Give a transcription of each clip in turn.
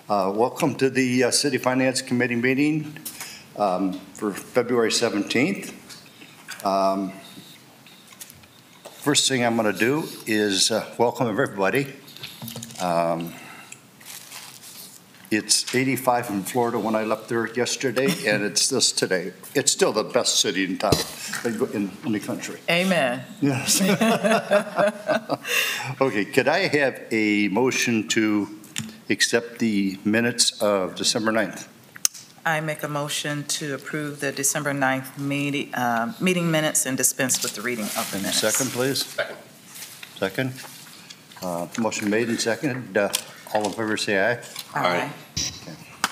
Welcome to the City Finance Committee meeting for February 17th. First thing I'm going to do is welcome everybody. It's 85 in Florida when I left there yesterday, and it's this today. It's still the best city in town, in the country. Amen. Yes. Okay, could I have a motion to accept the minutes of December 9th? I make a motion to approve the December 9th meeting minutes and dispense with the reading of the minutes. Second, please. Second. Motion made and seconded. All in favor say aye. Aye.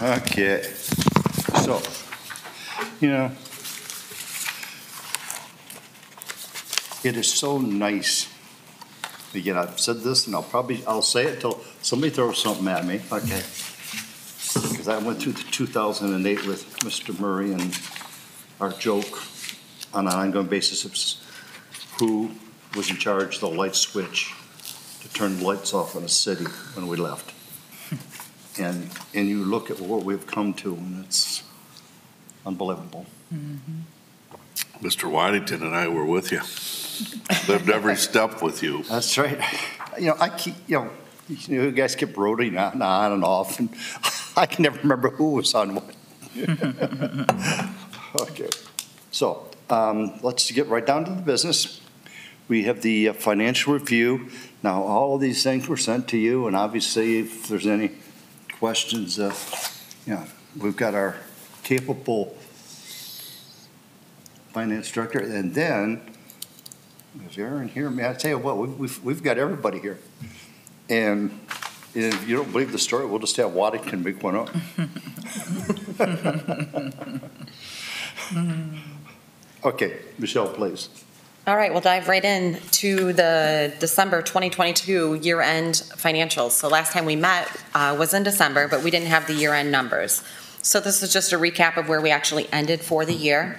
Okay. So, you know, it is so nice. Again, I've said this, and I'll say it till somebody throws something at me. Okay. Because I went through the 2008 with Mr. Murray and our joke on an ongoing basis of who was in charge of the light switch to turn the lights off in a city when we left. And you look at what we've come to, and it's unbelievable. Mm-hmm. Mr. Waddington and I were with you. Lived every step with you. That's right. You know, I keep, you guys keep rotating on and off, and I can never remember who was on what. Okay. So let's get right down to the business. We have the financial review. Now, all of these things were sent to you, and obviously, if there's any questions, we've got our capable finance director, and then is Aaron here? May I tell you what, we've got everybody here, and if you don't believe the story, we'll just have Waddington make one up. Okay, Michelle, please. All right, we'll dive right in to the December 2022 year-end financials. So last time we met was in December, but we didn't have the year-end numbers. So this is just a recap of where we actually ended for the year.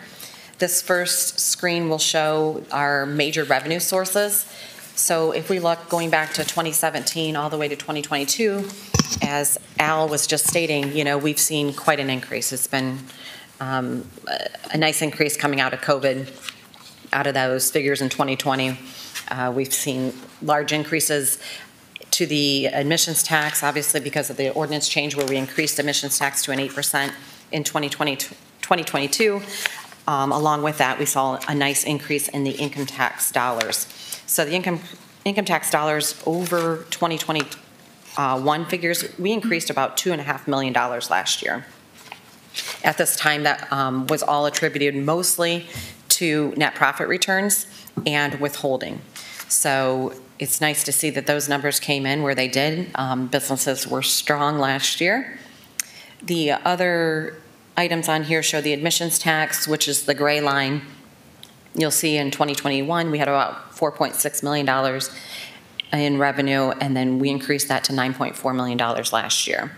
This first screen will show our major revenue sources. So if we look going back to 2017 all the way to 2022, as Al was just stating, we've seen quite an increase. It's been a nice increase coming out of COVID. Out of those figures in 2020, we've seen large increases to the admissions tax, obviously because of the ordinance change where we increased admissions tax to an 8% in 2022. Along with that, we saw a nice increase in the income tax dollars. So the income tax dollars over 2021 figures, we increased about $2.5 million last year. At this time, that was all attributed mostly to net profit returns and withholding. So it's nice to see that those numbers came in where they did. Businesses were strong last year. The other items on here show the admissions tax, which is the gray line. You'll see in 2021, we had about $4.6 million in revenue, and then we increased that to $9.4 million last year.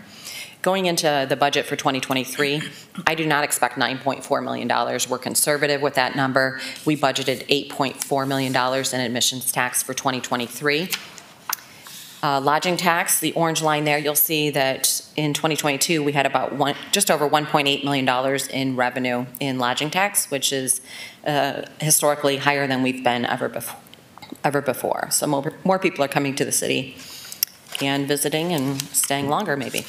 Going into the budget for 2023, I do not expect $9.4 million. We're conservative with that number. We budgeted $8.4 million in admissions tax for 2023. Lodging tax, the orange line there, you'll see that in 2022 we had about just over $1.8 million in revenue in lodging tax, which is historically higher than we've been ever before. So more people are coming to the city and visiting and staying longer maybe.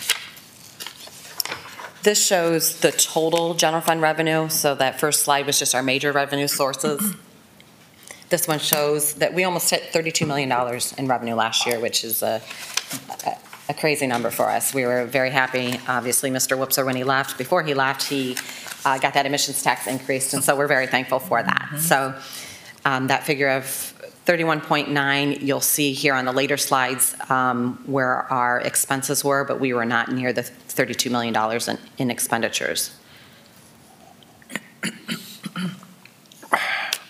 This shows the total general fund revenue. So that first slide was just our major revenue sources. This one shows that we almost hit $32 million in revenue last year, which is a crazy number for us. We were very happy. Obviously, Mr. Whoopser, when he left, before he left, he got that admissions tax increased, and so we're very thankful for that. Mm-hmm. So that figure of 31.9, you'll see here on the later slides where our expenses were, but we were not near the $32 million in expenditures.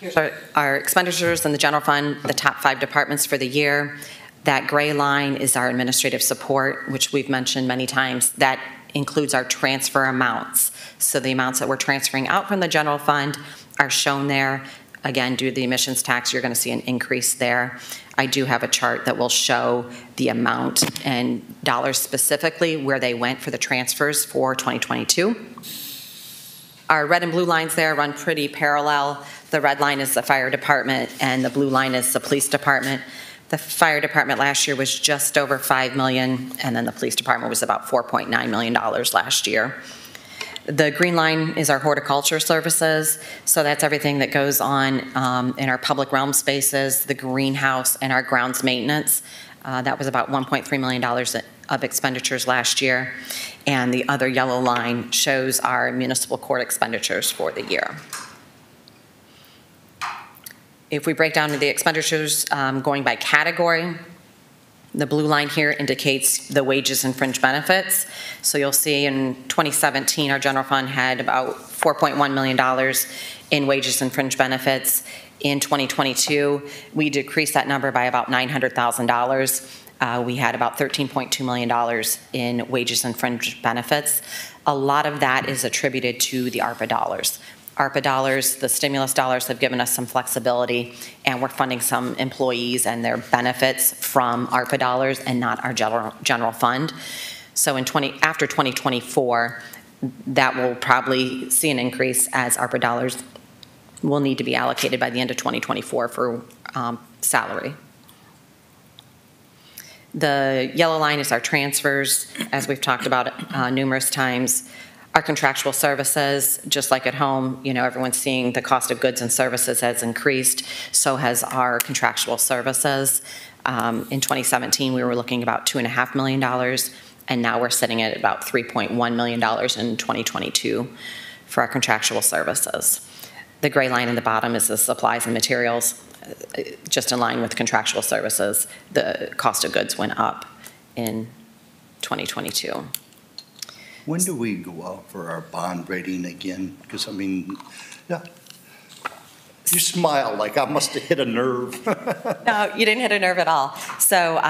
Here's our expenditures in the general fund, the top 5 departments for the year. That gray line is our administrative support, which we've mentioned many times. That includes our transfer amounts. So the amounts that we're transferring out from the general fund are shown there. again, due to the emissions tax, you're going to see an increase there. I do have a chart that will show the amount and dollars specifically where they went for the transfers for 2022. Our red and blue lines there run pretty parallel. The red line is the fire department and the blue line is the police department. The fire department last year was just over $5 million, and then the police department was about $4.9 million last year. The green line is our horticulture services, so that's everything that goes on in our public realm spaces, the greenhouse, and our grounds maintenance. That was about $1.3 million of expenditures last year, and the other yellow line shows our municipal court expenditures for the year. If we break down the expenditures going by category, the blue line here indicates the wages and fringe benefits. So you'll see in 2017, our general fund had about $4.1 million in wages and fringe benefits. In 2022, we decreased that number by about $900,000. We had about $13.2 million in wages and fringe benefits. A lot of that is attributed to the ARPA dollars. ARPA dollars, the stimulus dollars, have given us some flexibility, and we're funding some employees and their benefits from ARPA dollars and not our general fund. So after 2024, that will probably see an increase as ARPA dollars will need to be allocated by the end of 2024 for salary. The yellow line is our transfers, as we've talked about numerous times. Our contractual services, just like at home, you know, everyone's seeing the cost of goods and services has increased, so has our contractual services. In 2017, we were looking about $2.5 million, and now we're sitting at about $3.1 million in 2022 for our contractual services. The gray line in the bottom is the supplies and materials. Just in line with contractual services, the cost of goods went up in 2022. When do we go out for our bond rating again? Because, I mean, yeah, you smile like I must have hit a nerve. No, you didn't hit a nerve at all. So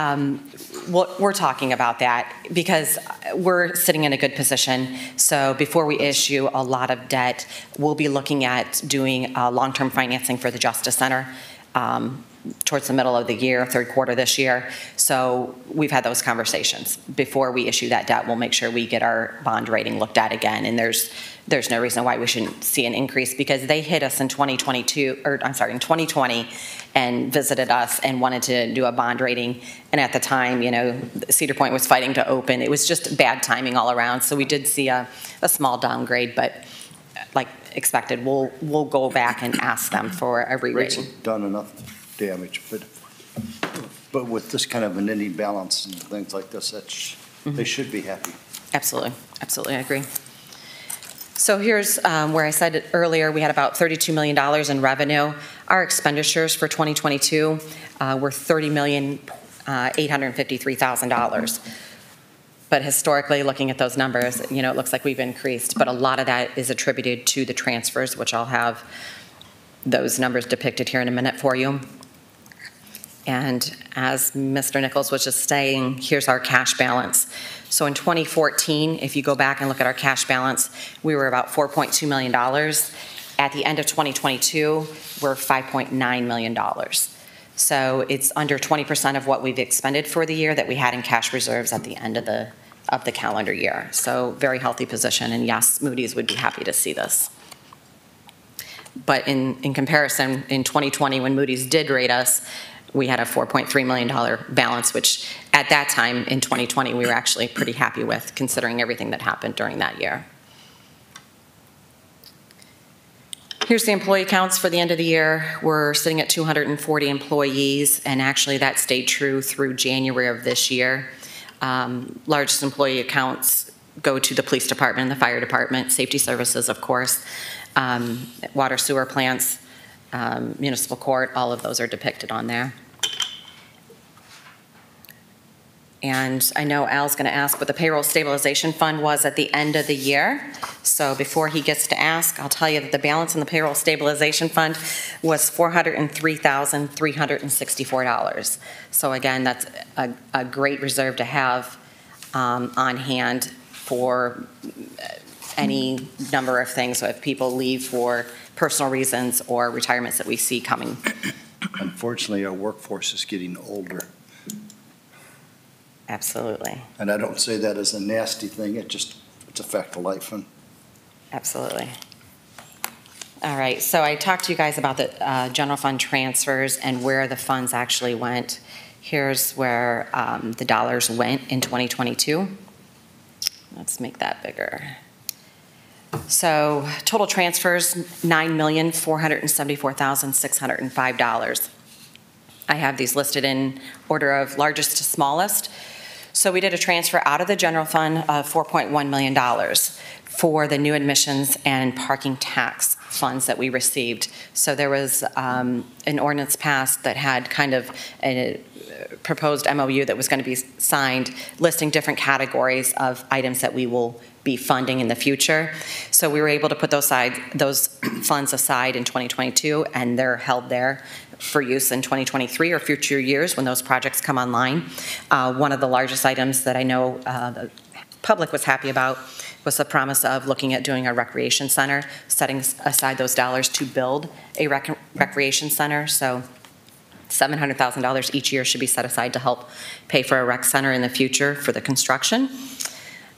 we're talking about that because we're sitting in a good position. So before we issue a lot of debt, we'll be looking at doing long-term financing for the Justice Center towards the middle of the year, third quarter this year. So we've had those conversations. Before we issue that debt, we'll make sure we get our bond rating looked at again. And there's no reason why we shouldn't see an increase because they hit us in 2020 and visited us and wanted to do a bond rating. And at the time, you know, Cedar Point was fighting to open. It was just bad timing all around. So we did see a small downgrade, but like expected, we'll go back and ask them for a re-rating. Rates have done enough damage, but with this kind of an ending balance and things like this, they should be happy. Absolutely, I agree. So here's where I said it earlier, we had about $32 million in revenue. Our expenditures for 2022 were $30,853,000. But historically, looking at those numbers, you know, it looks like we've increased, but a lot of that is attributed to the transfers, which I'll have those numbers depicted here in a minute for you. And as Mr. Nichols was just saying, here's our cash balance. So in 2014, if you go back and look at our cash balance, we were about $4.2 million. At the end of 2022, we're $5.9 million. So it's under 20% of what we've expended for the year that we had in cash reserves at the end of the calendar year. So very healthy position, and yes, Moody's would be happy to see this. But in comparison, in 2020, when Moody's did rate us, we had a $4.3 million balance, which at that time in 2020, we were actually pretty happy with, considering everything that happened during that year. Here's the employee counts for the end of the year. We're sitting at 240 employees, and actually that stayed true through January of this year. Largest employee accounts go to the police department and the fire department, safety services, of course, water sewer plants, municipal court, all of those are depicted on there. And I know Al's going to ask what the payroll stabilization fund was at the end of the year. So before he gets to ask, I'll tell you that the balance in the payroll stabilization fund was $403,364. So again, that's a great reserve to have on hand for any number of things. So if people leave for personal reasons or retirements that we see coming. Unfortunately, our workforce is getting older. Absolutely. And I don't say that as a nasty thing, it's a fact of life. And Absolutely. All right, so I talked to you guys about the general fund transfers and where the funds actually went. Here's where the dollars went in 2022. Let's make that bigger. So total transfers, $9,474,605. I have these listed in order of largest to smallest. So we did a transfer out of the general fund of $4.1 million for the new admissions and parking tax funds that we received. So there was an ordinance passed that had kind of a proposed MOU that was going to be signed listing different categories of items that we will be funding in the future. So we were able to put those funds aside in 2022, and they're held there for use in 2023 or future years when those projects come online. One of the largest items that I know the public was happy about was the promise of looking at doing a recreation center, setting aside those dollars to build a recreation center. So $700,000 each year should be set aside to help pay for a rec center in the future for the construction.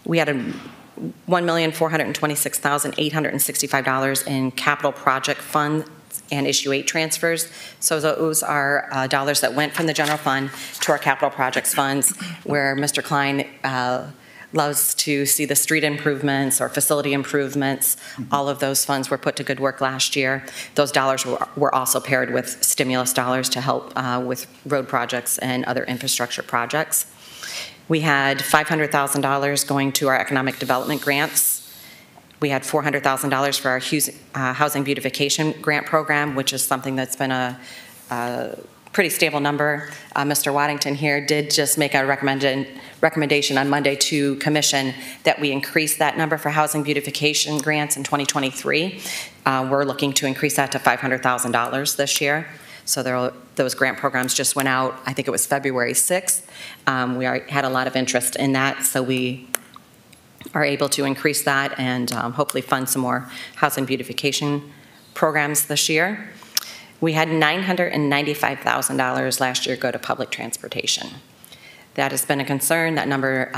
We had a $1,426,865 in capital project fund and issue 8 transfers. So those are dollars that went from the general fund to our capital projects funds, where Mr. Klein loves to see the street improvements or facility improvements. All of those funds were put to good work last year. Those dollars were also paired with stimulus dollars to help with road projects and other infrastructure projects. We had $500,000 going to our economic development grants. We had $400,000 for our housing beautification grant program, which is something that's been a pretty stable number. Mr. Waddington here did just make a recommendation on Monday to Commission that we increase that number for housing beautification grants in 2023. We're looking to increase that to $500,000 this year. So those grant programs just went out, I think it was February 6th. We had a lot of interest in that, so we are able to increase that and hopefully fund some more housing beautification programs this year. We had $995,000 last year go to public transportation. That has been a concern. That number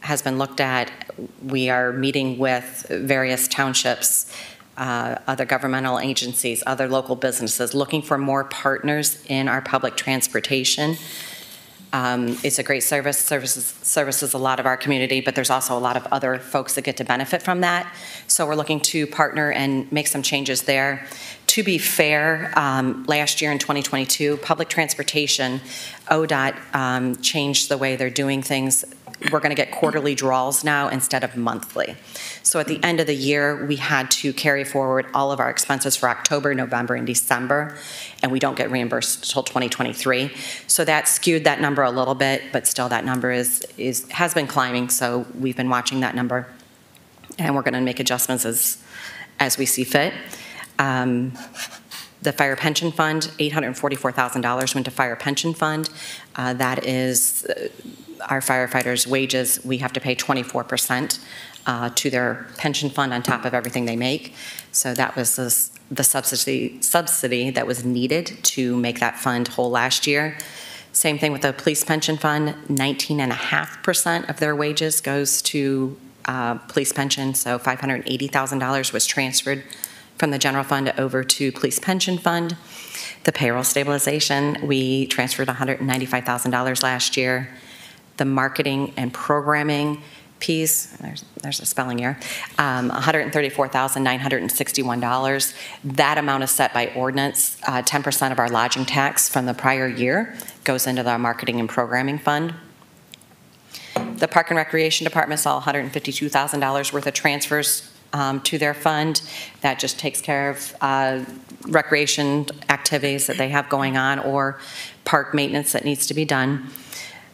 has been looked at. We are meeting with various townships, other governmental agencies, other local businesses, looking for more partners in our public transportation. It's a great service, services a lot of our community, but there's also a lot of other folks that get to benefit from that. So we're looking to partner and make some changes there. To be fair, last year in 2022, public transportation, ODOT changed the way they're doing things. We're going to get quarterly draws now instead of monthly. So at the end of the year, we had to carry forward all of our expenses for October, November, and December, and we don't get reimbursed until 2023. So that skewed that number a little bit, but still that number has been climbing, so we've been watching that number, and we're going to make adjustments as we see fit. The fire pension fund, $844,000 went to fire pension fund. That is our firefighters' wages. We have to pay 24% to their pension fund on top of everything they make. So that was the subsidy that was needed to make that fund whole last year. Same thing with the police pension fund. 19.5% of their wages goes to police pension. So $580,000 was transferred from the general fund over to police pension fund. The payroll stabilization, we transferred $195,000 last year. The marketing and programming piece, there's a spelling error, $134,961. That amount is set by ordinance. 10% of our lodging tax from the prior year goes into the marketing and programming fund. The Park and Recreation Department saw $152,000 worth of transfers to their fund. That just takes care of recreation activities that they have going on or park maintenance that needs to be done.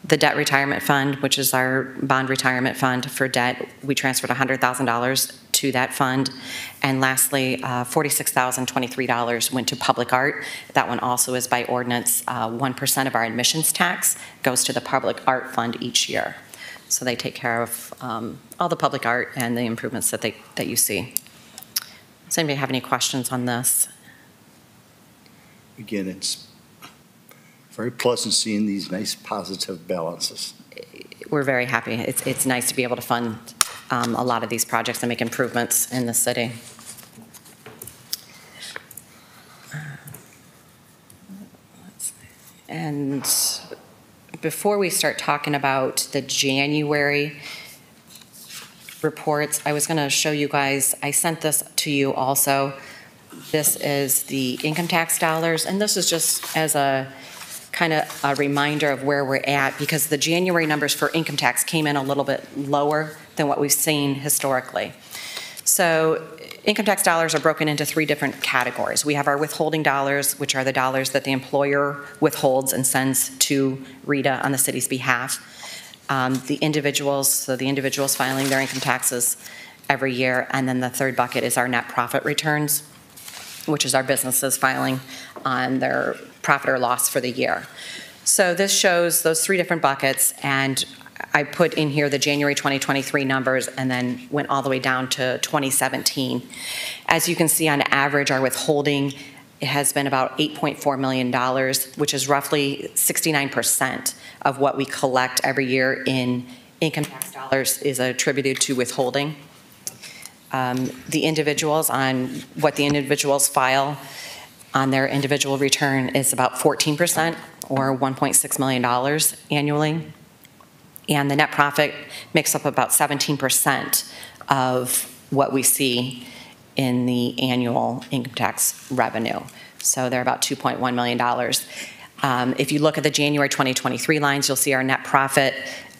The debt retirement fund, which is our bond retirement fund for debt, we transferred $100,000 to that fund. And lastly, $46,023 went to public art. That one also is by ordinance. 1% of our admissions tax goes to the public art fund each year. So they take care of all the public art and the improvements that you see. Does anybody have any questions on this? Again, it's very pleasant seeing these nice positive balances. We're very happy. It's nice to be able to fund a lot of these projects and make improvements in the city. And before we start talking about the January reports, I was going to show you guys, I sent this to you also. This is the income tax dollars, and this is just as a kind of a reminder of where we're at, because the January numbers for income tax came in a little bit lower than what we've seen historically. So income tax dollars are broken into 3 different categories. We have our withholding dollars, which are the dollars that the employer withholds and sends to RETA on the city's behalf. The individuals, so the individuals filing their income taxes every year, and then the third bucket is our net profit returns, which is our businesses filing on their profit or loss for the year. So this shows those 3 different buckets, and I put in here the January 2023 numbers and then went all the way down to 2017. As you can see, on average, our withholding has been about $8.4 million, which is roughly 69% of what we collect every year in income tax dollars is attributed to withholding. The individuals, on what the individuals file on their individual return, is about 14%, or $1.6 million annually. And the net profit makes up about 17% of what we see in the annual income tax revenue. So they're about $2.1 million. If you look at the January 2023 lines, you'll see our net profit,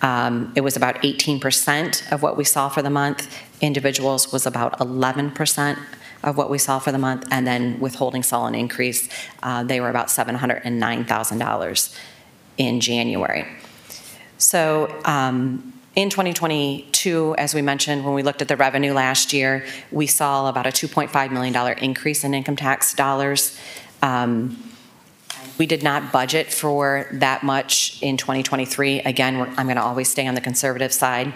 it was about 18% of what we saw for the month. Individuals was about 11% of what we saw for the month, and then withholding saw an increase. They were about $709,000 in January. So in 2022, as we mentioned, when we looked at the revenue last year, we saw about a $2.5 million increase in income tax dollars. We did not budget for that much in 2023. Again, I'm going to always stay on the conservative side.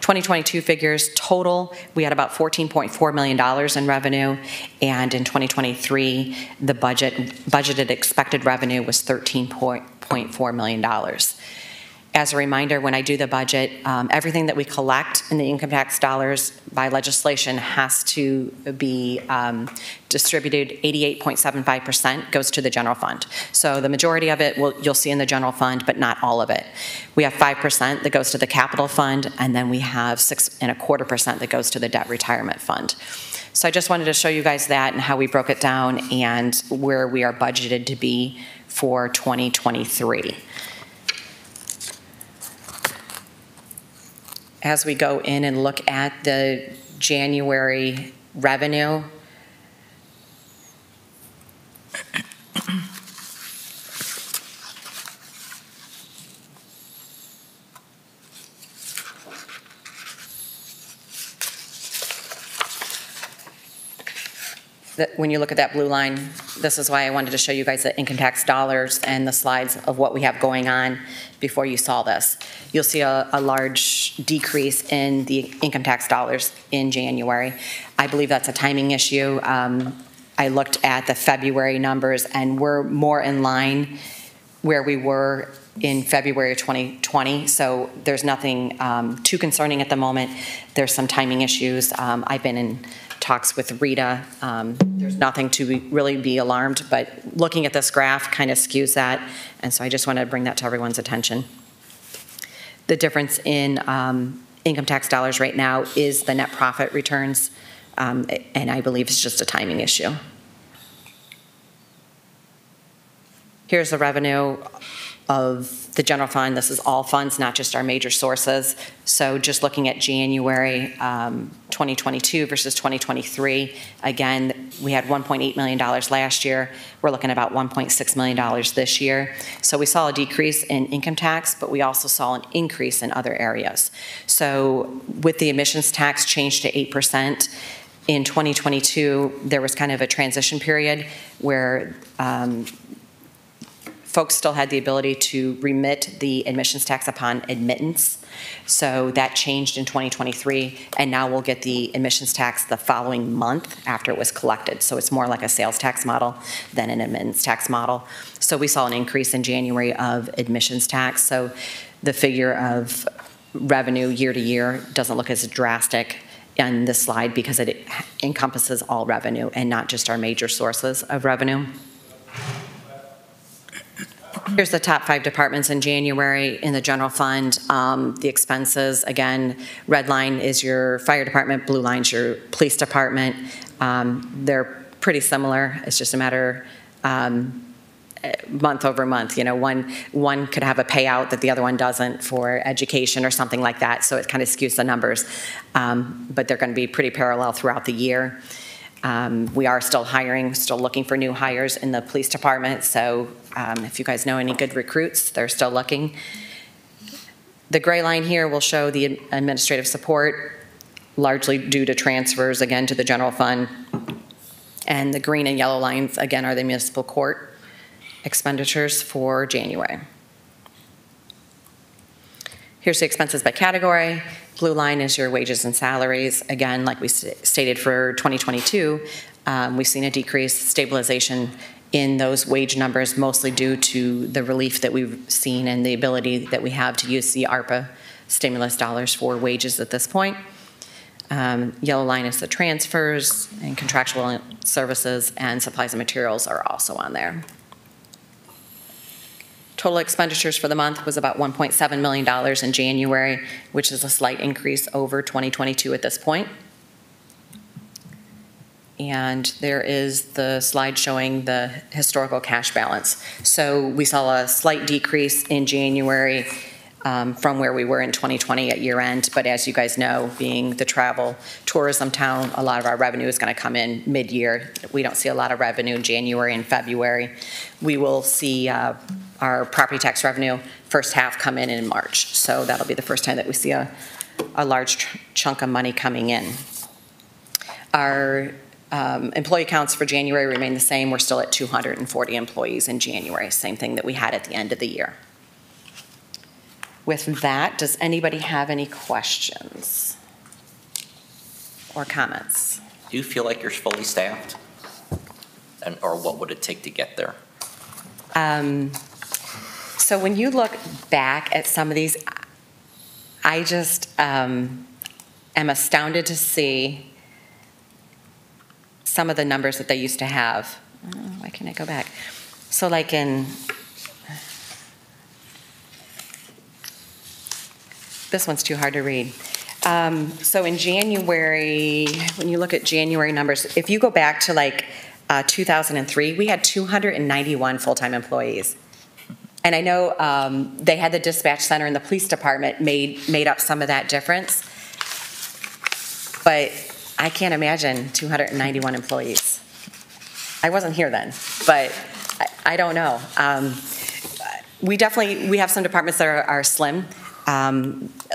2022 figures total, we had about $14.4 million in revenue, and in 2023, the budgeted expected revenue was $13.4 million. As a reminder, when I do the budget, everything that we collect in the income tax dollars by legislation has to be distributed. 88.75% goes to the general fund. So the majority of it you'll see in the general fund, but not all of it. We have 5% that goes to the capital fund, and then we have 6.25% that goes to the debt retirement fund. So I just wanted to show you guys that and how we broke it down and where we are budgeted to be for 2023. As we go in and look at the January revenue, when you look at that blue line, this is why I wanted to show you guys the income tax dollars and the slides of what we have going on before you saw this. You'll see a large decrease in the income tax dollars in January. I believe that's a timing issue. I looked at the February numbers, and we're more in line where we were in February of 2020, so there's nothing too concerning at the moment. There's some timing issues. I've been in talks with RETA. There's nothing to really be alarmed, but looking at this graph kind of skews that, and so I just wanted to bring that to everyone's attention. The difference in income tax dollars right now is the net profit returns, and I believe it's just a timing issue. Here's the revenue of the general fund. This is all funds, not just our major sources. So just looking at January 2022 versus 2023, again, we had $1.8 million last year. We're looking at about $1.6 million this year. So we saw a decrease in income tax, but we also saw an increase in other areas. So with the emissions tax changed to 8%, in 2022, there was kind of a transition period where folks still had the ability to remit the admissions tax upon admittance. So that changed in 2023, and now we'll get the admissions tax the following month after it was collected. So it's more like a sales tax model than an admittance tax model. So we saw an increase in January of admissions tax. So the figure of revenue year to year doesn't look as drastic on this slide because it encompasses all revenue and not just our major sources of revenue. Here's the top 5 departments in January in the general fund. The expenses, again, red line is your fire department, blue line's your police department. They're pretty similar. It's just a matter month over month. You know, one could have a payout that the other one doesn't for education or something like that, so it kind of skews the numbers. But they're going to be pretty parallel throughout the year. We are still hiring, still looking for new hires in the police department, so if you guys know any good recruits, they're still looking. The gray line here will show the administrative support, largely due to transfers, again, to the general fund. And the green and yellow lines, again, are the municipal court expenditures for January. Here's the expenses by category. Blue line is your wages and salaries. Again, like we stated for 2022, we've seen a decrease, stabilization in those wage numbers, mostly due to the relief that we've seen and the ability that we have to use the ARPA stimulus dollars for wages at this point. Yellow line is the transfers, and contractual services and supplies and materials are also on there. Total expenditures for the month was about $1.7 million in January, which is a slight increase over 2022 at this point. And there is the slide showing the historical cash balance. So we saw a slight decrease in January from where we were in 2020 at year end. But as you guys know, being the travel tourism town, a lot of our revenue is going to come in mid-year. We don't see a lot of revenue in January and February. We will see our property tax revenue first half come in March. So that'll be the first time that we see a large chunk of money coming in. Our employee counts for January remain the same. We're still at 240 employees in January, same thing that we had at the end of the year. With that, does anybody have any questions or comments? Do you feel like you're fully staffed? Or what would it take to get there? So when you look back at some of these, I just am astounded to see some of the numbers that they used to have. Oh, why can't I go back? So like in, this one's too hard to read. So in January, when you look at January numbers, if you go back to like 2003, we had 291 full-time employees. And I know they had the dispatch center and the police department made up some of that difference. But I can't imagine 291 employees. I wasn't here then, but I don't know. We have some departments that are slim.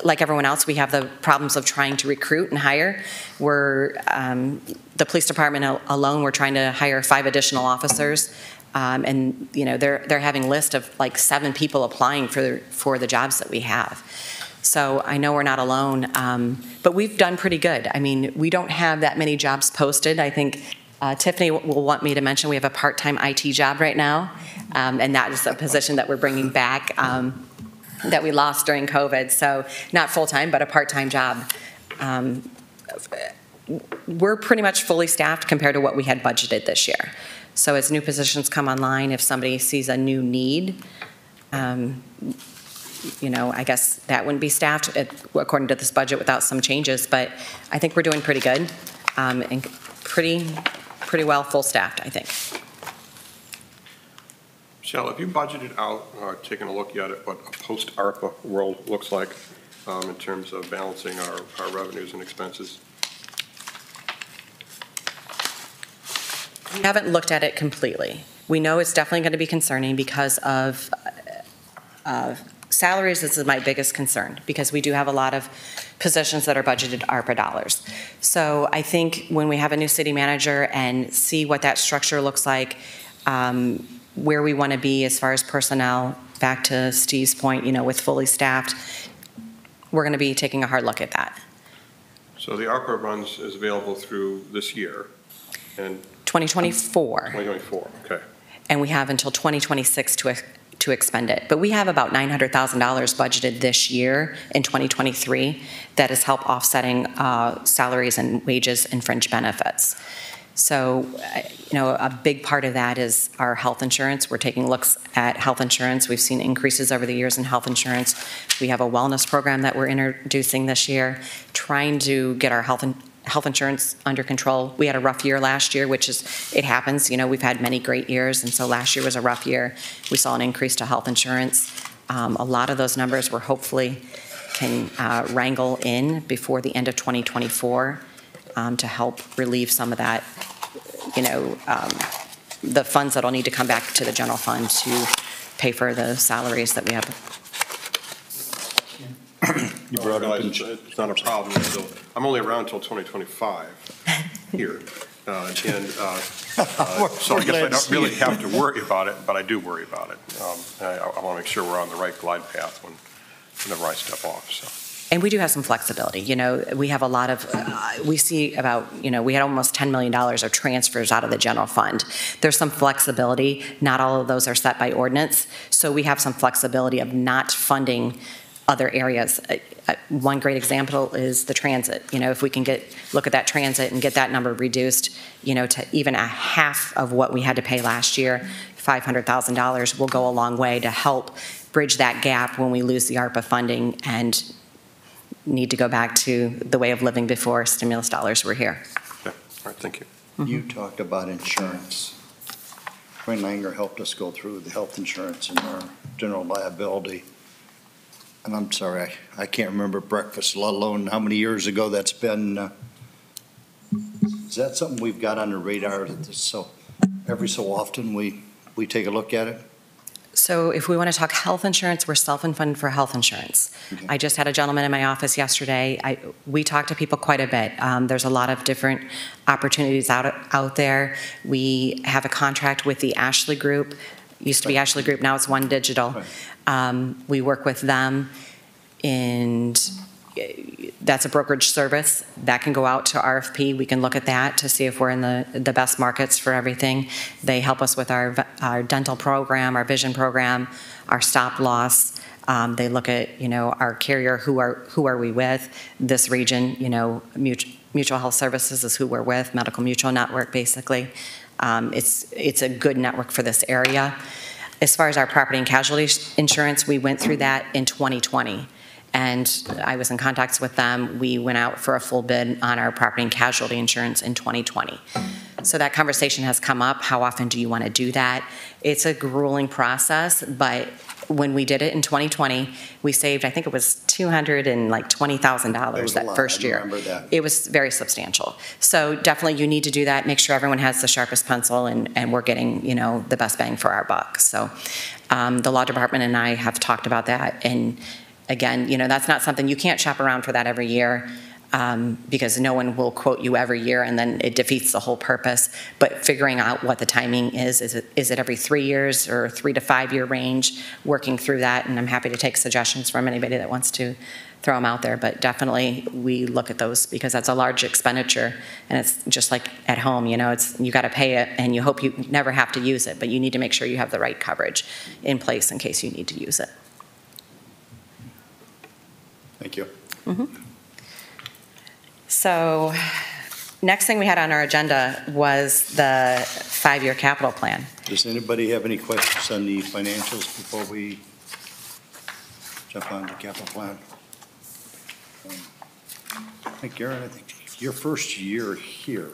Like everyone else, we have the problems of trying to recruit and hire. The police department alone, we're trying to hire 5 additional officers. And you know, they're having a list of like 7 people applying for the jobs that we have. So I know we're not alone, but we've done pretty good. I mean, we don't have that many jobs posted. I think Tiffany will want me to mention we have a part-time IT job right now, and that is a position that we're bringing back that we lost during COVID. So not full-time, but a part-time job. We're pretty much fully staffed compared to what we had budgeted this year. So as new positions come online, if somebody sees a new need, you know, I guess that wouldn't be staffed according to this budget without some changes, but I think we're doing pretty good and pretty well full staffed, I think. Michelle, have you budgeted out, taken a look at it, what a post-ARPA world looks like in terms of balancing our revenues and expenses? We haven't looked at it completely. We know it's definitely going to be concerning because of salaries. This is my biggest concern because we do have a lot of positions that are budgeted ARPA dollars. So I think when we have a new city manager and see what that structure looks like, where we want to be as far as personnel, back to Steve's point, with fully staffed, we're going to be taking a hard look at that. So the ARPA runs is available through this year and 2024. 2024, okay. And we have until 2026 to expend it. But we have about $900,000 budgeted this year in 2023 that is help offsetting salaries and wages and fringe benefits. So, a big part of that is our health insurance. We're taking looks at health insurance. We've seen increases over the years in health insurance. We have a wellness program that we're introducing this year, trying to get our health insurance under control. We had a rough year last year, it happens. We've had many great years, and so last year was a rough year. We saw an increase to health insurance. A lot of those numbers we're hopefully can wrangle in before the end of 2024 to help relieve some of that, the funds that'll need to come back to the general fund to pay for the salaries that we have. You brought up It's not a problem. I'm only around until 2025 here. So I guess I don't really have to worry about it, but I do worry about it. I want to make sure we're on the right glide path whenever I step off, so. And we do have some flexibility. We have a lot of, we see about, we had almost $10 million of transfers out of the general fund. There's some flexibility. Not all of those are set by ordinance. So we have some flexibility of not funding other areas. One great example is the transit. If we can look at that transit and get that number reduced, to even a half of what we had to pay last year, $500,000 will go a long way to help bridge that gap when we lose the ARPA funding and need to go back to the way of living before stimulus dollars were here. Okay. All right, thank you. You talked about insurance. Wayne Langer helped us go through the health insurance and our general liability. And I'm sorry, I can't remember breakfast, let alone how many years ago that's been. Is that something we've got on the radar that so every so often we take a look at it? So if we want to talk health insurance, we're self-funded for health insurance. Okay. I just had a gentleman in my office yesterday. We talk to people quite a bit. There's a lot of different opportunities out there. We have a contract with the Ashley Group. Used to be Ashley Group, now it's One Digital. Right. We work with them, and that's a brokerage service that can go out to RFP. We can look at that to see if we're in the best markets for everything. They help us with our dental program, our vision program, our stop loss. They look at our carrier, who are we with? This region, Mutual Health Services is who we're with, Medical Mutual Network, basically. It's a good network for this area. As far as our property and casualty insurance, we went through that in 2020. And I was in contact with them. We went out for a full bid on our property and casualty insurance in 2020. So that conversation has come up. How often do you want to do that? It's a grueling process, but when we did it in 2020, we saved, I think it was $220,000 that first year. I remember that. It was very substantial. So definitely you need to do that. Make sure everyone has the sharpest pencil and we're getting, the best bang for our buck. So the law department and I have talked about that. And again, that's not something, you can't shop around for that every year because no one will quote you every year and then it defeats the whole purpose. But figuring out what the timing is it every 3 years or 3 to 5 year range, working through that. And I'm happy to take suggestions from anybody that wants to throw them out there. But definitely we look at those because that's a large expenditure and it's just like at home, you got to pay it and you hope you never have to use it, but you need to make sure you have the right coverage in place in case you need to use it. Thank you. Mm-hmm. So next thing we had on our agenda was the 5-year capital plan. Does anybody have any questions on the financials before we jump on the capital plan? I think, Aaron, your first year here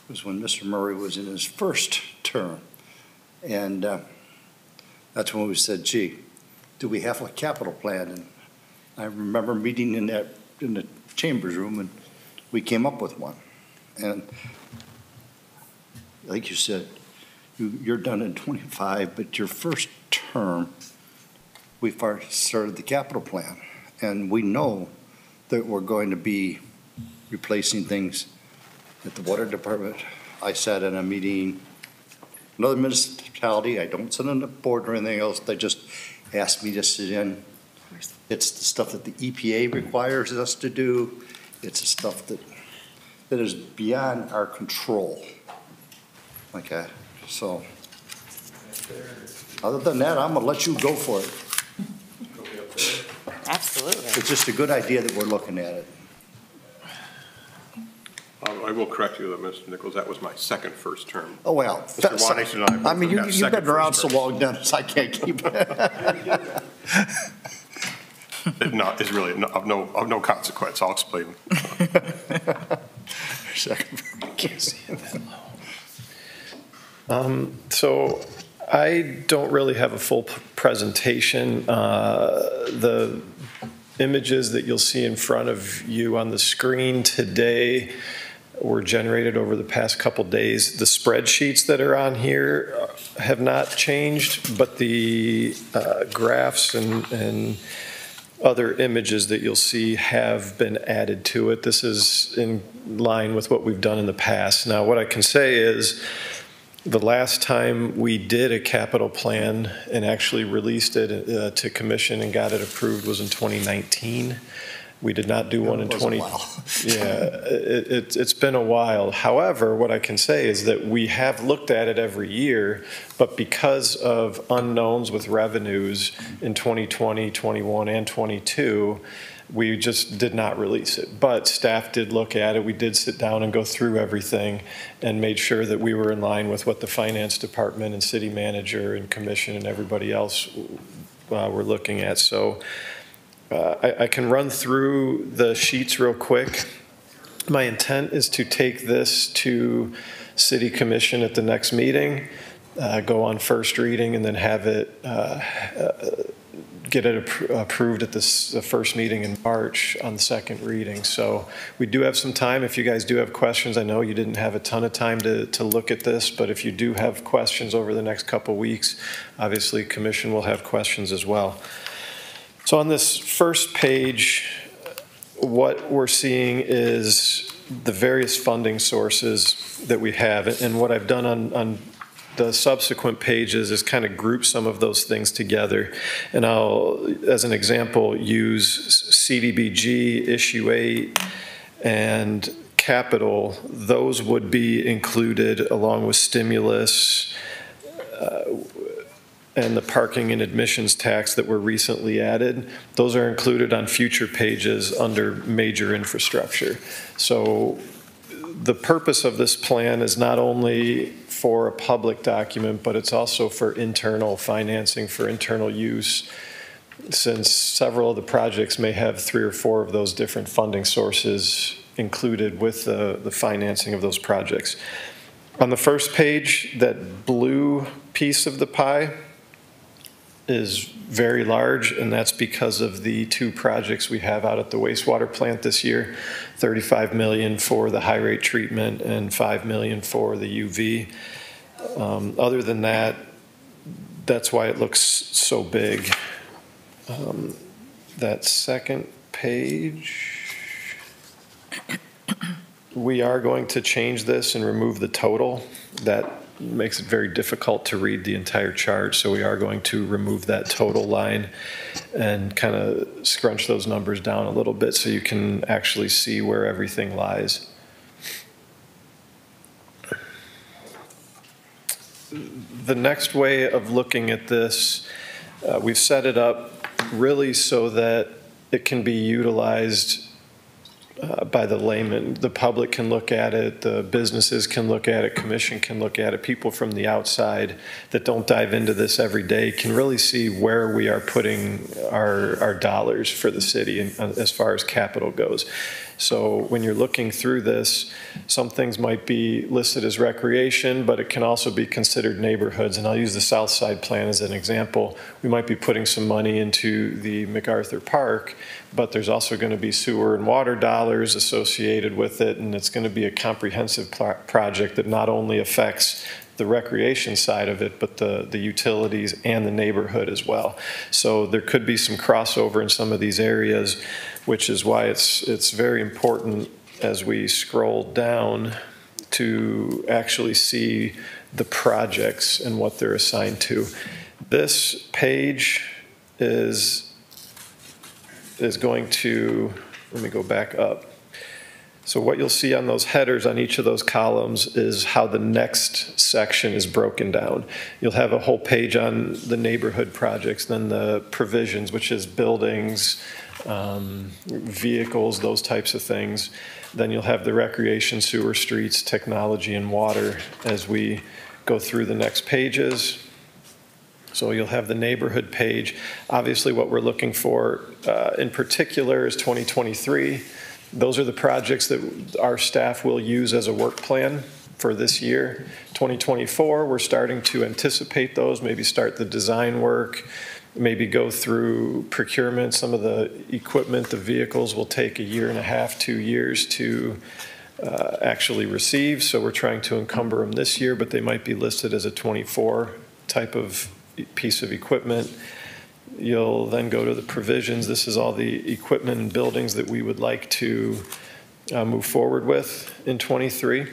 was when Mr. Murray was in his first term. And that's when we said, gee, do we have a capital plan? And I remember meeting in the chambers room, and we came up with one. And like you said, you're done in 25, but your first term, we started the capital plan. And we know that we're going to be replacing things at the water department. I sat in a meeting another municipality. I don't sit on the board or anything else. They just ask me to sit in. It's the stuff that the EPA requires us to do. It's the stuff that is beyond our control. Okay, so other than that, I'm gonna let you go for it. Absolutely. It's just a good idea that we're looking at it. I will correct you, Mr. Nichols, that was my first term. Oh, well. Mr. Waddington and I I mean, both have you've been around so first long, Dennis, I can't keep it. It's really of no consequence. I'll explain. Second, can't see it. So I don't really have a full presentation. The images that you'll see in front of you on the screen today were generated over the past couple days. The spreadsheets that are on here have not changed, but the graphs and other images that you'll see have been added to it. This is in line with what we've done in the past. Now, what I can say is the last time we did a capital plan and actually released it to commission and got it approved was in 2019. We did not do one in 20. Yeah, it's been a while. However, what I can say is that we have looked at it every year, but because of unknowns with revenues in 2020, 21, and 22, we just did not release it. But staff did look at it. We did sit down and go through everything and made sure that we were in line with what the finance department and city manager and commission and everybody else were looking at. So I can run through the sheets real quick. My intent is to take this to city commission at the next meeting, go on first reading, and then have it get it approved at the first meeting in March on the second reading. So we do have some time. If you guys do have questions, I know you didn't have a ton of time to look at this, but if you do have questions over the next couple weeks, obviously commission will have questions as well. So on this first page, what we're seeing is the various funding sources that we have. And what I've done on the subsequent pages is kind of group some of those things together. And I'll, as an example, use CDBG, Issue 8, and capital. Those would be included along with stimulus, and the parking and admissions tax that were recently added. Those are included on future pages under major infrastructure. So the purpose of this plan is not only for a public document, but it's also for internal financing, for internal use, since several of the projects may have 3 or 4 of those different funding sources included with the financing of those projects. On the first page, that blue piece of the pie is very large, and that's because of the 2 projects we have out at the wastewater plant this year, $35 million for the high rate treatment and $5 million for the UV. Other than that, that's why it looks so big. That second page, we are going to change this and remove the total. That makes it very difficult to read the entire chart, so we are going to remove that total line and kind of scrunch those numbers down a little bit so you can actually see where everything lies. The next way of looking at this, we've set it up really so that it can be utilized by the layman. The public can look at it, the businesses can look at it, commission can look at it, people from the outside that don't dive into this every day can really see where we are putting our dollars for the city as far as capital goes. So when you're looking through this, some things might be listed as recreation, but it can also be considered neighborhoods. And I'll use the South Side plan as an example. We might be putting some money into the MacArthur Park, but there's also going to be sewer and water dollars associated with it, and it's going to be a comprehensive project that not only affects the recreation side of it, but the utilities and the neighborhood as well. So there could be some crossover in some of these areas, which is why it's very important as we scroll down to actually see the projects and what they're assigned to. This page is going to, let me go back up. So what you'll see on those headers on each of those columns is how the next section is broken down. You'll have a whole page on the neighborhood projects, then the provisions, which is buildings, vehicles, those types of things. Then you'll have the recreation, sewer, streets, technology, and water as we go through the next pages. So you'll have the neighborhood page. Obviously, what we're looking for in particular is 2023. Those are the projects that our staff will use as a work plan for this year. 2024, we're starting to anticipate those, maybe start the design work, maybe go through procurement. Some of the equipment, the vehicles will take 1.5 to 2 years to actually receive. So we're trying to encumber them this year, but they might be listed as a 24 type of piece of equipment. You'll then go to the provisions. This is all the equipment and buildings that we would like to move forward with in 23.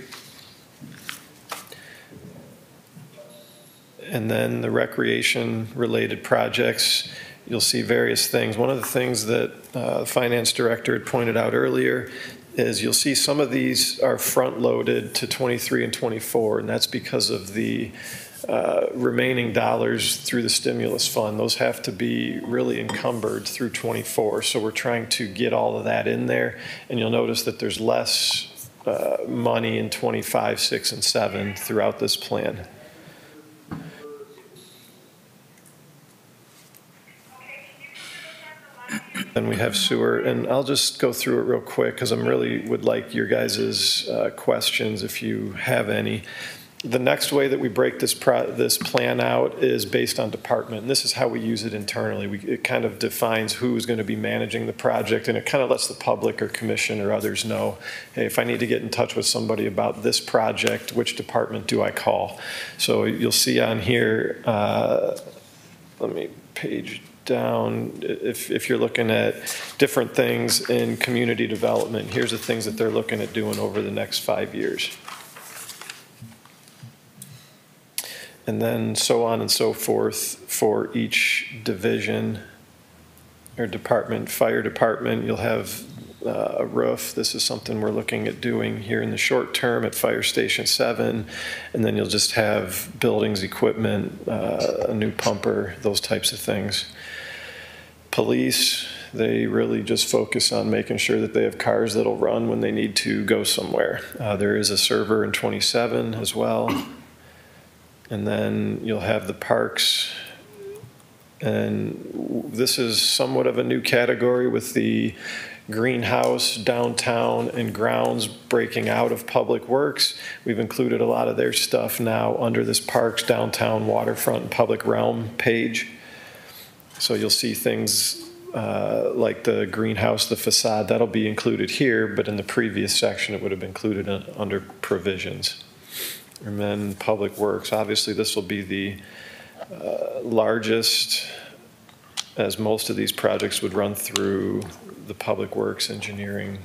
And then the recreation-related projects, you'll see various things. One of the things that the finance director had pointed out earlier is you'll see some of these are front-loaded to 23 and 24, and that's because of the remaining dollars through the stimulus fund. Those have to be really encumbered through 24. So we're trying to get all of that in there. And you'll notice that there's less money in 25, 6, and 7 throughout this plan. And we have sewer, and I'll just go through it real quick because I really would like your guys' questions if you have any. The next way that we break this plan out is based on department, and this is how we use it internally. It kind of defines who's going to be managing the project, and it kind of lets the public or commission or others know, hey, if I need to get in touch with somebody about this project, which department do I call? So you'll see on here, let me page down, if you're looking at different things in community development, here's the things that they're looking at doing over the next 5 years. And then so on and so forth for each division or department. Fire department, you'll have a roof. This is something we're looking at doing here in the short term at Fire Station 7. And then you'll just have buildings, equipment, a new pumper, those types of things. Police, they really just focus on making sure that they have cars that'll run when they need to go somewhere. There is a server in 27 as well. And then you'll have the parks, and this is somewhat of a new category with the greenhouse, downtown, and grounds breaking out of Public Works. We've included a lot of their stuff now under this parks, downtown, waterfront, and public realm page. So you'll see things like the greenhouse, the facade, that'll be included here, but in the previous section it would have been included under provisions. And then Public Works, obviously this will be the largest, as most of these projects would run through the Public Works, engineering,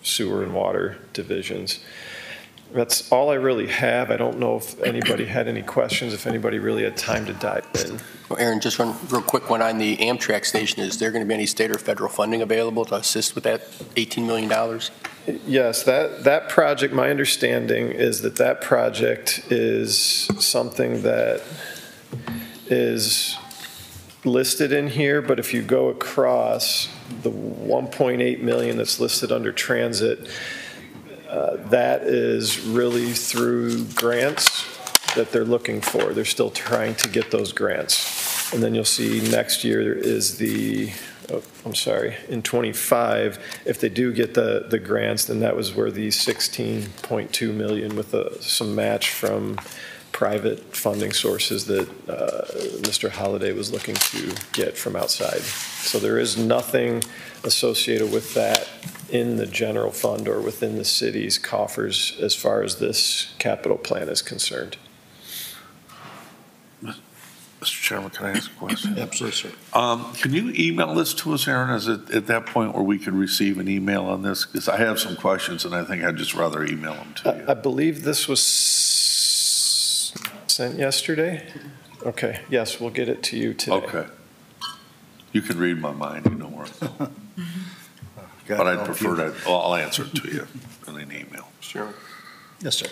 sewer and water divisions. That's all I really have. I don't know if anybody had any questions, if anybody really had time to dive in. Well, Aaron, just one real quick one on the Amtrak station. Is there going to be any state or federal funding available to assist with that $18 million? Yes, that project, my understanding is that project is something that is listed in here, but if you go across the 1.8 million that's listed under transit, that is really through grants that they're looking for. They're still trying to get those grants. And then you'll see next year is the, in 25, if they do get the grants, then that was where the 16.2 million with some match from private funding sources that Mr. Holliday was looking to get from outside. So there is nothing associated with that in the general fund or within the city's coffers as far as this capital plan is concerned. Mr. Chairman, can I ask a question? Absolutely, sir. Can you email this to us, Aaron? Is it at that point where we could receive an email on this? Because I have some questions, and I think I'd just rather email them to you. I believe this was, sent yesterday? Okay, yes, we'll get it to you today. Okay. You can read my mind, you know where I'm going. But I'd prefer that, I'll answer it to you in an email. Chairman. Yes, sir.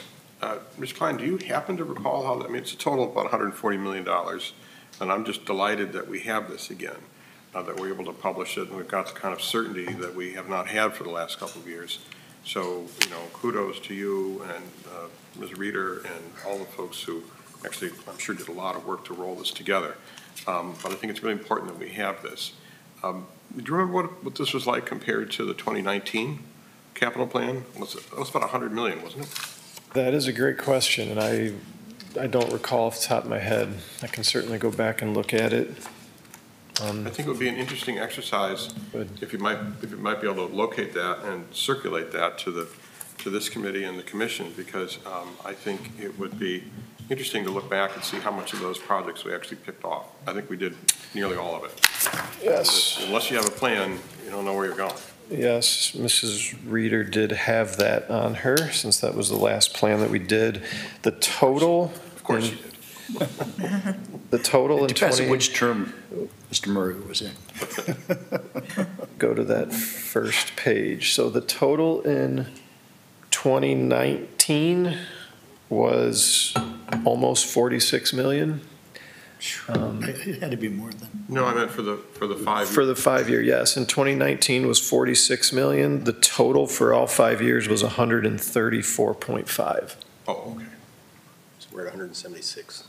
Ms. Klein, do you happen to recall how, I mean, it's a total of about $140 million, and I'm just delighted that we have this again, that we're able to publish it, and we've got the kind of certainty that we have not had for the last couple of years. So, you know, kudos to you and Ms. Reeder and all the folks who actually, I'm sure, did a lot of work to roll this together. But I think it's really important that we have this. Do you remember what this was like compared to the 2019 capital plan? It was about $100 million, wasn't it? That is a great question, and I don't recall off the top of my head. I can certainly go back and look at it. I think it would be an interesting exercise if you might be able to locate that and circulate that to this committee and the commission, because I think it would be interesting to look back and see how much of those projects we actually picked off. I think we did nearly all of it. Yes. Unless you have a plan, you don't know where you're going. Yes, Mrs. Reeder did have that on her, since that was the last plan that we did. The total. Of course you did. The total in Depends 20. on which term Mr. Murray was in. Go to that first page. So the total in 2019 was almost 46 million. It had to be more than. No, I meant for the 5 For the 5 year, yes. In 2019 was 46 million. The total for all 5 years was 134.5. Oh, okay. So we're at 176.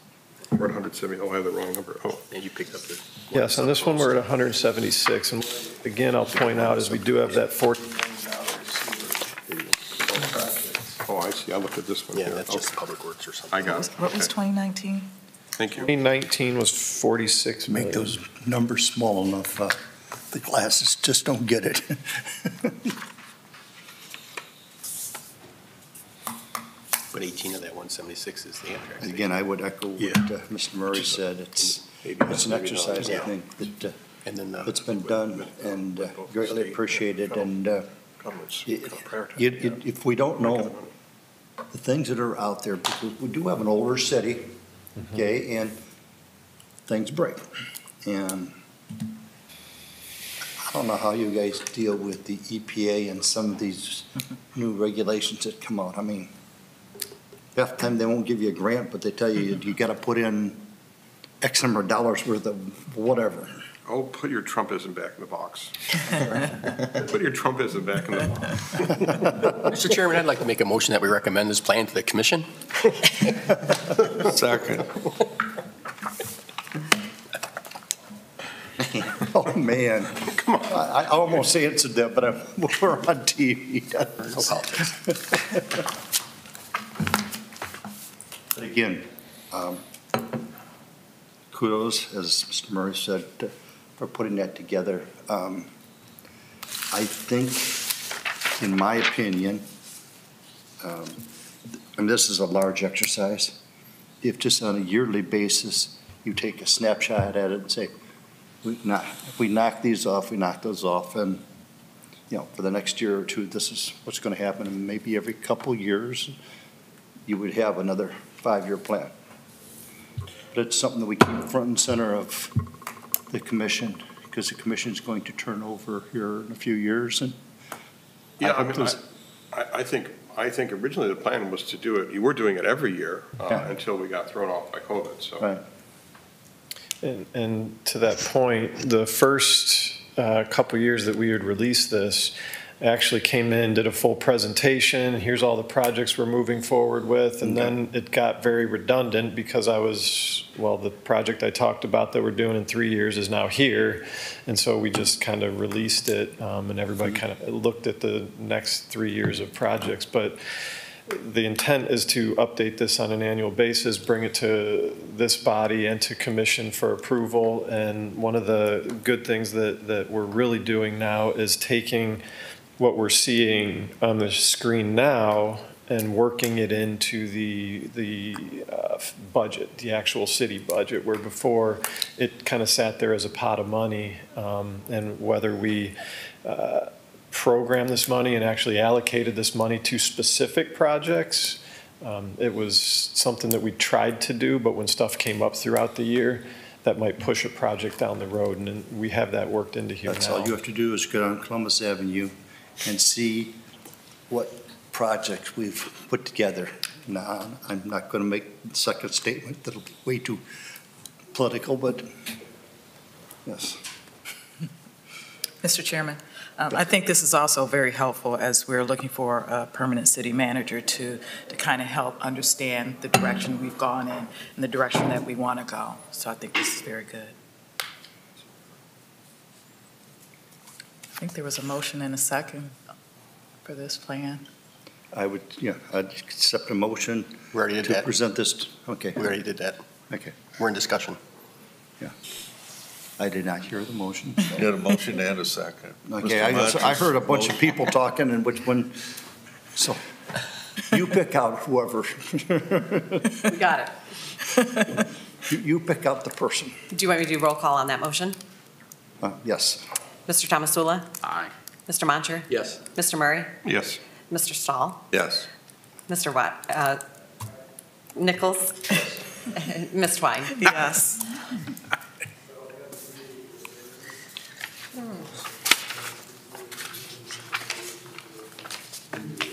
We're at 170. Oh, I have the wrong number. Oh, And you picked up the. Yes, on this one, we're at 176. And again, I'll point out is we do have that $40 million. oh, I see. I looked at this one. Yeah, here. that's just Public Works or something. I got it. What was Okay. 2019? Thank you. 2019 was 46 million. Make those numbers small enough, the glasses just don't get it. But 18 of that 176 is the Amtrak. Again, I would echo what Yeah. Mr. Murray said. It's Maybe an maybe not. exercise, I Yeah. think, that And then that's been done and greatly appreciated. And if we don't know the things that are out there, because we do have an older city, okay, and things break. And I don't know how you guys deal with the EPA and some of these new regulations that come out. I mean, half the time they won't give you a grant, but they tell you, you gotta put in X number of dollars worth of whatever. Oh, put your Trumpism back in the box. Put your Trumpism back in the box. Mr. Chairman, I'd like to make a motion that we recommend this plan to the commission. Second. Oh, man. Come on. I almost answered that, but we're on TV. No politics. But again, kudos, as Mr. Murray said, for putting that together. I think, in my opinion, and this is a large exercise, if just on a yearly basis, you take a snapshot at it and say, if we knock these off, we knock those off, and, you know, for the next year or two, this is what's going to happen, and maybe every couple years, you would have another 5-year plan. But it's something that we keep front and center of the commission, because the commission is going to turn over here in a few years. And Yeah, I think originally the plan was to do it, you were doing it every year Yeah. until we got thrown off by COVID, so. Right. And to that point, the first couple years that we would release this, I actually came in, did a full presentation, here's all the projects we're moving forward with, and then it got very redundant because the project I talked about that we're doing in 3 years is now here, and so we just kind of released it, and everybody kind of looked at the next 3 years of projects. But the intent is to update this on an annual basis, bring it to this body and to commission for approval. And one of the good things that we're really doing now is taking what we're seeing on the screen now and working it into the budget, the actual city budget, where before it kind of sat there as a pot of money, and whether we programmed this money and actually allocated this money to specific projects It was something that we tried to do, but when stuff came up throughout the year, that might push a project down the road, and we have that worked into here now. That's all you have to do is get on Columbus Avenue and see what projects we've put together. Now, I'm not going to make the second statement that'll be way too political, but yes. Mr. Chairman, I think this is also very helpful as we're looking for a permanent city manager to kind of help understand the direction we've gone in and the direction that we want to go. So I think this is very good. I think there was a motion and a second for this plan. I would, yeah, I'd accept a motion We already did to that. present this. Okay. We already did that. Okay. We're in discussion. I did not hear the motion. You had a motion and a second. Okay, Mr. I heard a Matthews' bunch of people talking and which one, so you pick out whoever. We got it. You pick out the person. Do you want me to do roll call on that motion? Yes. Mr. Thomasula? Aye. Mr. Moncher? Yes. Mr. Murray? Yes. Mr. Stahl? Yes. Mr. Watt? Nichols? Ms. Twine? Yes.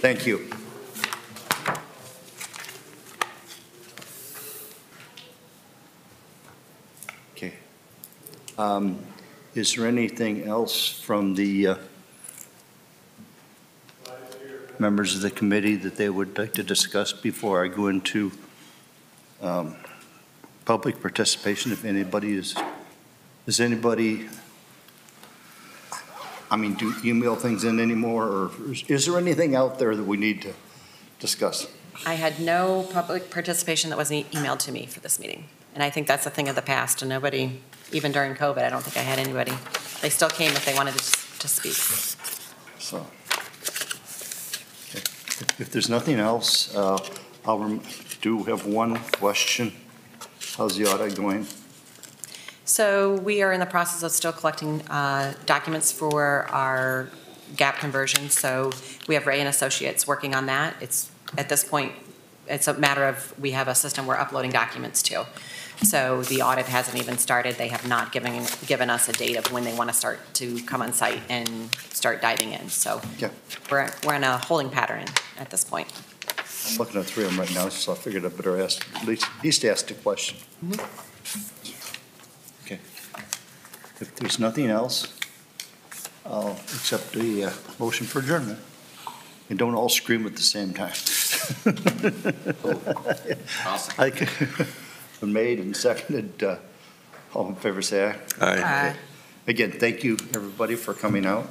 Thank you. Okay. Is there anything else from the members of the committee that they would like to discuss before I go into public participation? If anybody is anybody, I mean, do you email things in anymore, or is there anything out there that we need to discuss? I had no public participation that wasn't emailed to me for this meeting. And I think that's a thing of the past, and nobody, even during COVID, I don't think I had anybody. They still came if they wanted to speak. So, okay. If there's nothing else, do have one question. How's the audit going? So we are in the process of still collecting documents for our gap conversion. So we have Ray and Associates working on that. It's, at this point, it's a matter of, we have a system we're uploading documents to. So the audit hasn't even started. They have not given us a date of when they want to start to come on site and start diving in. So Yeah. we're in a holding pattern at this point. I'm looking at three of them right now, so I figured I better ask, at least ask the question. Okay. If there's nothing else, I'll accept the motion for adjournment. And don't all scream at the same time. Been made and seconded. All in favor, say aye. Aye. Again, thank you, everybody, for coming out.